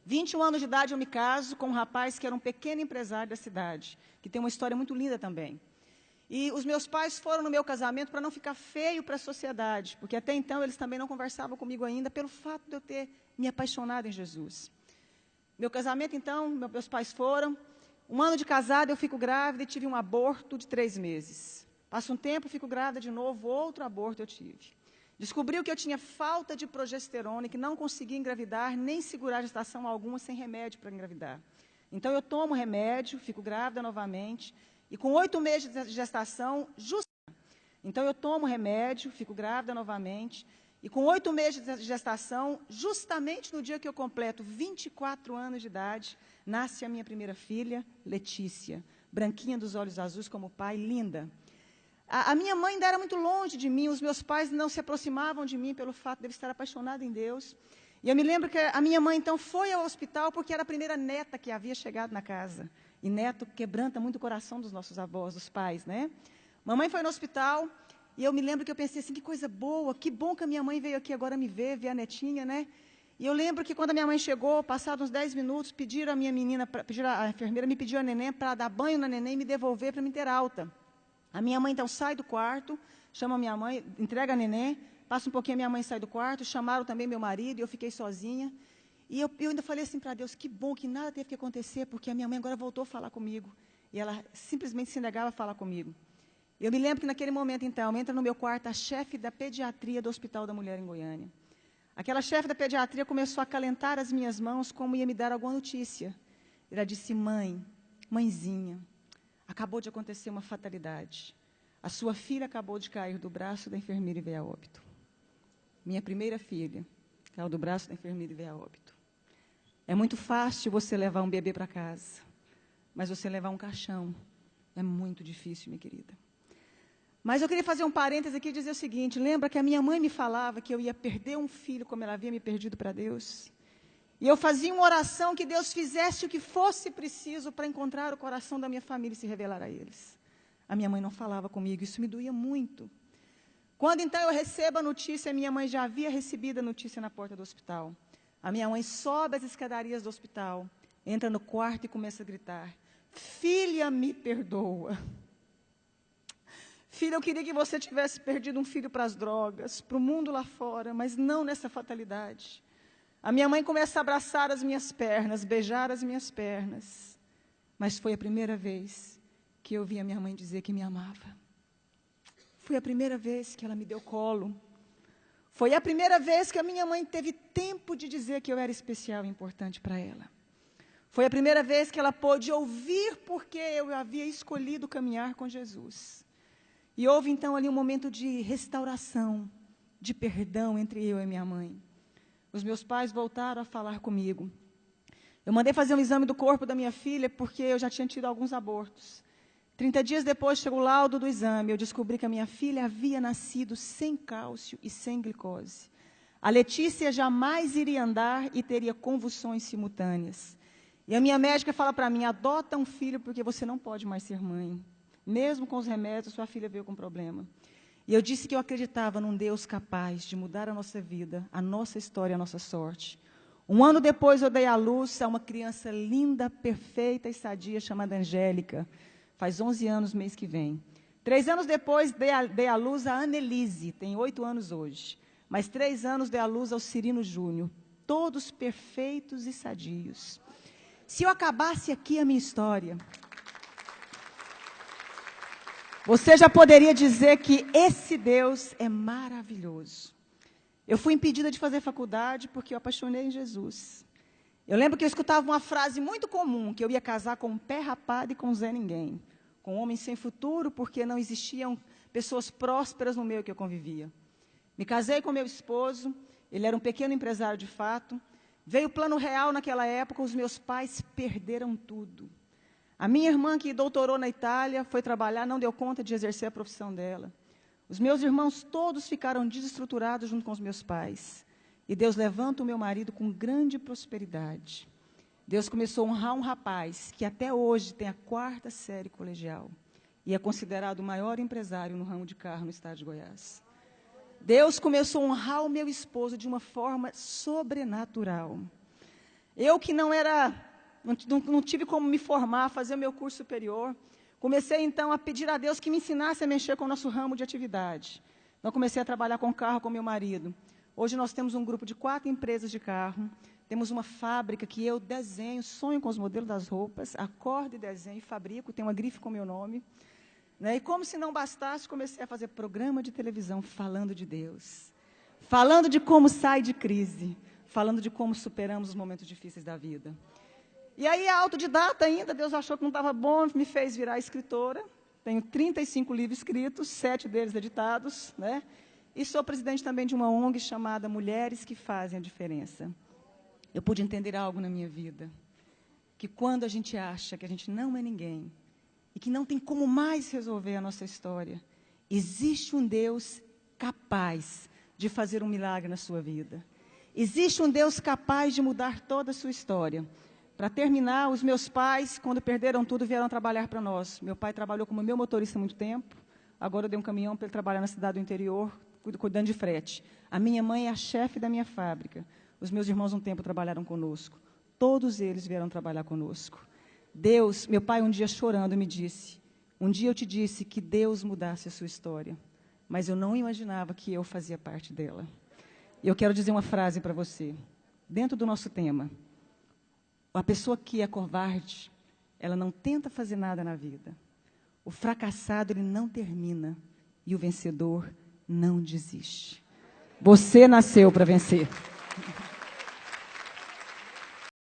21 anos de idade eu me caso com um rapaz que era um pequeno empresário da cidade, que tem uma história muito linda também. E os meus pais foram no meu casamento para não ficar feio para a sociedade, porque até então eles também não conversavam comigo ainda pelo fato de eu ter me apaixonado em Jesus. Meu casamento, então, meus pais foram. Um ano de casada, eu fico grávida e tive um aborto de 3 meses. Passa um tempo, fico grávida de novo, outro aborto eu tive. Descobriu que eu tinha falta de progesterona e que não conseguia engravidar, nem segurar gestação alguma sem remédio para engravidar. Então, eu tomo remédio, fico grávida novamente, e com 8 meses de gestação, então, eu tomo remédio, fico grávida novamente, e com 8 meses de gestação, justamente no dia que eu completo 24 anos de idade, nasce a minha primeira filha, Letícia, branquinha dos olhos azuis como o pai, linda. A minha mãe ainda era muito longe de mim, os meus pais não se aproximavam de mim pelo fato de eu estar apaixonada em Deus. E eu me lembro que a minha mãe, então, foi ao hospital porque era a primeira neta que havia chegado na casa. E neto quebranta muito o coração dos nossos avós, dos pais, né? Mamãe foi no hospital e eu me lembro que eu pensei assim, que coisa boa, que bom que a minha mãe veio aqui agora me ver a netinha, né? E eu lembro que quando a minha mãe chegou, passados uns 10 minutos, pediram a enfermeira me pediu a neném para dar banho na neném e me devolver para me ter alta. A minha mãe, então, sai do quarto, chama a minha mãe, entrega a neném, passa um pouquinho, a minha mãe sai do quarto, chamaram também meu marido, e eu fiquei sozinha. E eu ainda falei assim para Deus, que bom que nada teve que acontecer, porque a minha mãe agora voltou a falar comigo. E ela simplesmente se negava a falar comigo. Eu me lembro que naquele momento, então, entra no meu quarto a chefe da pediatria do Hospital da Mulher em Goiânia. Aquela chefe da pediatria começou a acalentar as minhas mãos como ia me dar alguma notícia. Ela disse, mãezinha, acabou de acontecer uma fatalidade. A sua filha acabou de cair do braço da enfermeira e veio a óbito. Minha primeira filha caiu do braço da enfermeira e veio a óbito. É muito fácil você levar um bebê para casa, mas você levar um caixão é muito difícil, minha querida. Mas eu queria fazer um parêntese aqui e dizer o seguinte, lembra que a minha mãe me falava que eu ia perder um filho como ela havia me perdido para Deus? E eu fazia uma oração que Deus fizesse o que fosse preciso para encontrar o coração da minha família e se revelar a eles. A minha mãe não falava comigo, isso me doía muito. Quando então eu recebo a notícia, minha mãe já havia recebido a notícia na porta do hospital. A minha mãe sobe as escadarias do hospital, entra no quarto e começa a gritar, filha, me perdoa. Filha, eu queria que você tivesse perdido um filho para as drogas, para o mundo lá fora, mas não nessa fatalidade. A minha mãe começa a abraçar as minhas pernas, beijar as minhas pernas. Mas foi a primeira vez que eu vi a minha mãe dizer que me amava. Foi a primeira vez que ela me deu colo. Foi a primeira vez que a minha mãe teve tempo de dizer que eu era especial e importante para ela. Foi a primeira vez que ela pôde ouvir porque eu havia escolhido caminhar com Jesus. E houve, então, ali um momento de restauração, de perdão entre eu e minha mãe. Os meus pais voltaram a falar comigo. Eu mandei fazer um exame do corpo da minha filha, porque eu já tinha tido alguns abortos. 30 dias depois, chegou o laudo do exame. Eu descobri que a minha filha havia nascido sem cálcio e sem glicose. A Letícia jamais iria andar e teria convulsões simultâneas. E a minha médica fala para mim, adota um filho, porque você não pode mais ser mãe. Mesmo com os remédios, sua filha veio com problema. E eu disse que eu acreditava num Deus capaz de mudar a nossa vida, a nossa história, a nossa sorte. Um ano depois, eu dei à luz a uma criança linda, perfeita e sadia, chamada Angélica. Faz 11 anos, mês que vem. 3 anos depois, dei à luz a Annelise, tem 8 anos hoje. Mais 3 anos, dei à luz ao Cirino Júnior. Todos perfeitos e sadios. Se eu acabasse aqui a minha história, você já poderia dizer que esse Deus é maravilhoso. Eu fui impedida de fazer faculdade porque eu apaixonei em Jesus. Eu lembro que eu escutava uma frase muito comum, que eu ia casar com um pé rapado e com Zé Ninguém. Com um homem sem futuro, porque não existiam pessoas prósperas no meio que eu convivia. Me casei com meu esposo, ele era um pequeno empresário de fato. Veio o plano real naquela época, os meus pais perderam tudo. A minha irmã, que doutorou na Itália, foi trabalhar, não deu conta de exercer a profissão dela. Os meus irmãos todos ficaram desestruturados junto com os meus pais. E Deus levanta o meu marido com grande prosperidade. Deus começou a honrar um rapaz que até hoje tem a 4ª série colegial. E é considerado o maior empresário no ramo de carro no estado de Goiás. Deus começou a honrar o meu esposo de uma forma sobrenatural. Eu que não tive como me formar, fazer o meu curso superior, comecei então a pedir a Deus que me ensinasse a mexer com o nosso ramo de atividade. Então comecei a trabalhar com carro com meu marido. Hoje nós temos um grupo de 4 empresas de carro, temos uma fábrica que eu desenho, sonho com os modelos das roupas, acordo e desenho, fabrico, tem uma grife com meu nome. Né? E como se não bastasse, comecei a fazer programa de televisão falando de Deus, falando de como sai de crise, falando de como superamos os momentos difíceis da vida. E aí, autodidata ainda, Deus achou que não estava bom, me fez virar escritora. Tenho 35 livros escritos, 7 deles editados, né? E sou presidente também de uma ONG chamada Mulheres que Fazem a Diferença. Eu pude entender algo na minha vida, que quando a gente acha que a gente não é ninguém, e que não tem como mais resolver a nossa história, existe um Deus capaz de fazer um milagre na sua vida. Existe um Deus capaz de mudar toda a sua história. Para terminar, os meus pais, quando perderam tudo, vieram trabalhar para nós. Meu pai trabalhou como meu motorista há muito tempo, agora eu dei um caminhão para ele trabalhar na cidade do interior, cuidando de frete. A minha mãe é a chefe da minha fábrica. Os meus irmãos um tempo trabalharam conosco. Todos eles vieram trabalhar conosco. Deus, meu pai um dia chorando me disse, um dia eu te disse que Deus mudasse a sua história, mas eu não imaginava que eu fazia parte dela. E eu quero dizer uma frase para você, dentro do nosso tema. A pessoa que é covarde, ela não tenta fazer nada na vida. O fracassado, ele não termina. E o vencedor não desiste. Você nasceu para vencer.